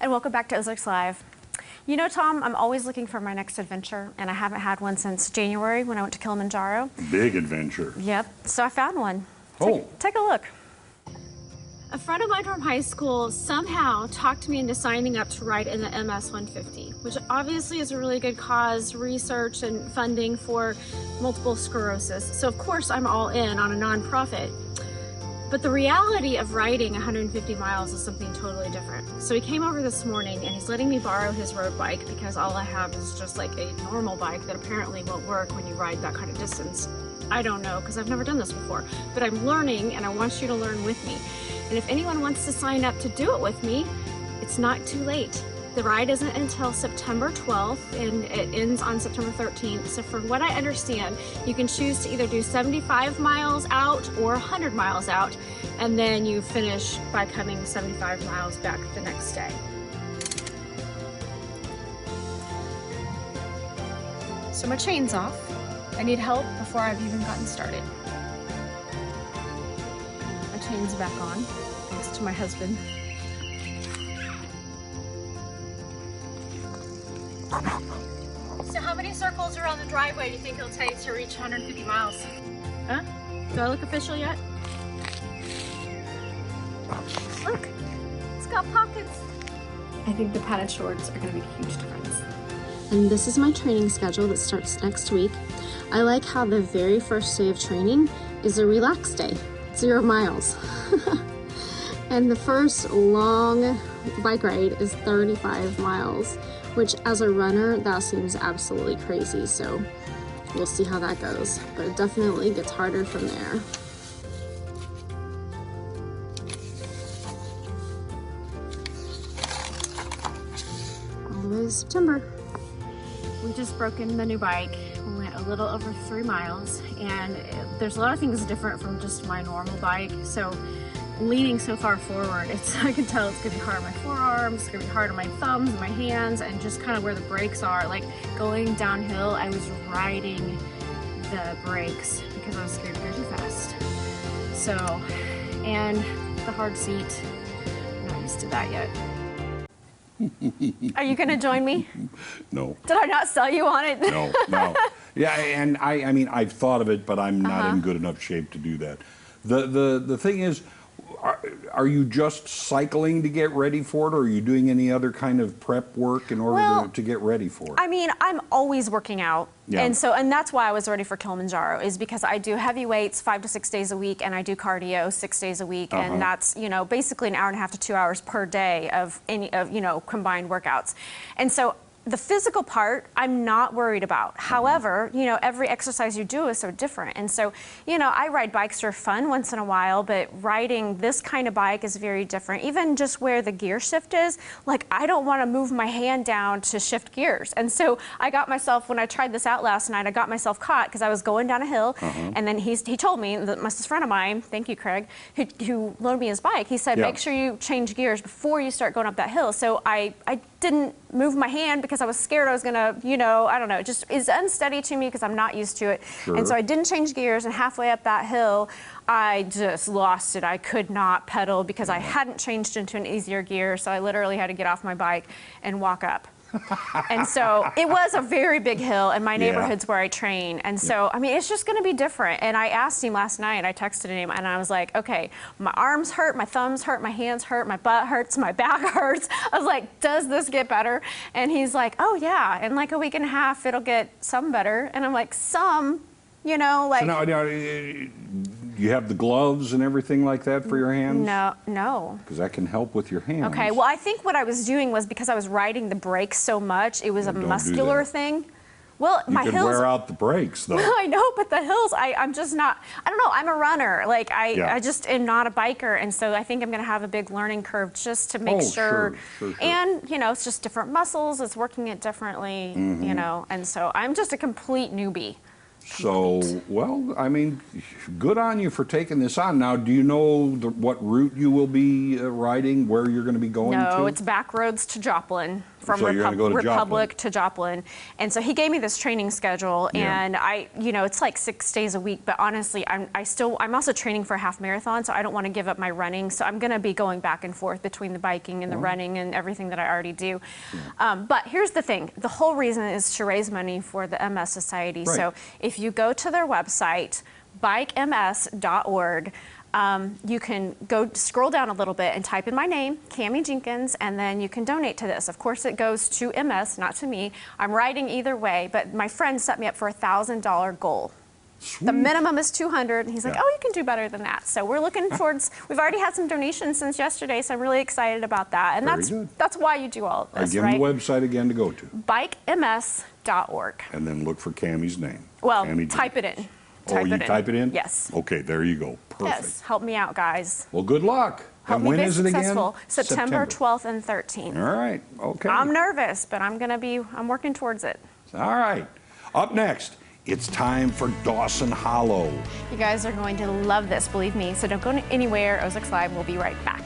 and welcome back to Ozarks Live. You know, Tom, I'm always looking for my next adventure, and I haven't had one since January when I went to Kilimanjaro. Big adventure. Yep, so I found one. Take a look. A friend of mine from high school somehow talked me into signing up to ride in the MS 150, which obviously is a really good cause, research and funding for multiple sclerosis. So of course I'm all in on a nonprofit. But the reality of riding 150 miles is something totally different. So he came over this morning and he's letting me borrow his road bike because all I have is just like a normal bike that apparently won't work when you ride that kind of distance. I don't know, because I've never done this before, but I'm learning and I want you to learn with me. And if anyone wants to sign up to do it with me, it's not too late. The ride isn't until September 12th and it ends on September 13th. So from what I understand, you can choose to either do 75 miles out or 100 miles out, and then you finish by coming 75 miles back the next day. So my chain's off. I need help before I've even gotten started. My chain's back on, thanks to my husband. So how many circles around the driveway do you think it'll take to reach 150 miles? Huh? Do I look official yet? Look, it's got pockets. I think the padded shorts are gonna make a huge difference. And this is my training schedule that starts next week. I like how the very first day of training is a relaxed day, 0 miles. And the first long bike ride is 35 miles, which as a runner, that seems absolutely crazy. So we'll see how that goes, but it definitely gets harder from there. All the way to September. We just broke in the new bike. We went a little over 3 miles, and there's a lot of things different from just my normal bike. So leaning so far forward, I can tell it's gonna be hard on my forearms, it's gonna be hard on my thumbs and my hands, and just kind of where the brakes are. Like going downhill, I was riding the brakes because I was scared to go too fast. So, and the hard seat, I'm not used to that yet. Are you gonna join me? No. Did I not sell you on it? No. Yeah, and I mean, I've thought of it, but I'm not in good enough shape to do that. The thing is, are you just cycling to get ready for it, or are you doing any other kind of prep work in order to get ready for it? I mean, I'm always working out. Yeah. And that's why I was ready for Kilimanjaro, is because I do heavy weights 5 to 6 days a week, and I do cardio 6 days a week, and that's, you know, basically an hour and a half to 2 hours per day of you know, combined workouts. And so the physical part, I'm not worried about. However, you know, every exercise you do is so different. And so, you know, I ride bikes for fun once in a while, but riding this kind of bike is very different. Even just where the gear shift is, like I don't want to move my hand down to shift gears. And so I got myself, when I tried this out last night, I got myself caught because I was going down a hill, and then he told me, this friend of mine, thank you, Craig, who loaned me his bike, he said, make sure you change gears before you start going up that hill. So I didn't move my hand because I was scared I was gonna, you know, I don't know, it just is unsteady to me because I'm not used to it. And so I didn't change gears, and halfway up that hill, I just lost it. I could not pedal because I hadn't changed into an easier gear, so I literally had to get off my bike and walk up. And so it was a very big hill, and my neighborhood's where I train. And so, I mean, it's just gonna be different. And I asked him last night, I texted him, and I was like, okay, my arms hurt, my thumbs hurt, my hands hurt, my butt hurts, my back hurts. I was like, does this get better? And he's like, oh yeah, in like a week and a half, it'll get some better. And I'm like, some, you know, like. So now, you have the gloves and everything like that for your hands? No. Because that can help with your hands. Okay, well, I think what I was doing was because I was riding the brakes so much, it was a muscular thing. Well, my hills. You can wear out the brakes, though. I know, but the hills, I'm just not, I don't know, I'm a runner. Like, I just am not a biker, and so I think I'm gonna have a big learning curve just to make sure. Sure. And, you know, it's just different muscles, it's working it differently, you know, and so I'm just a complete newbie. So, well, I mean, good on you for taking this on. Now, do you know what route you will be riding, where you're going to be going to? No, it's back roads to Joplin. So you're gonna go to Republic to Joplin. And so he gave me this training schedule, and it's like 6 days a week, but honestly, I'm also training for a half marathon, so I don't want to give up my running. So I'm gonna be going back and forth between the biking and the running and everything that I already do. But here's the thing, the whole reason is to raise money for the MS Society. Right. So if you go to their website, bikems.org, you can go scroll down a little bit and type in my name, Cami Jenkins, and then you can donate to this. Of course, it goes to MS, not to me. I'm writing either way, but my friend set me up for a $1,000 goal. Sweet. The minimum is 200, and he's like, oh, you can do better than that. So we're looking towards, we've already had some donations since yesterday, so I'm really excited about that. And that's why you do all of this, give right? them the website again to go to. bikems.org. And then look for Cami's name. Well, Cami type it in. Type it in? Yes. Okay, there you go. Perfect. Yes, help me out, guys. Well, good luck. Help And me when be is it again? successful. September 12th and 13th. All right, okay. I'm nervous, but I'm working towards it. All right. Up next, it's time for Dawson Hollow. You guys are going to love this, believe me. So don't go anywhere. Ozarks Live will be right back.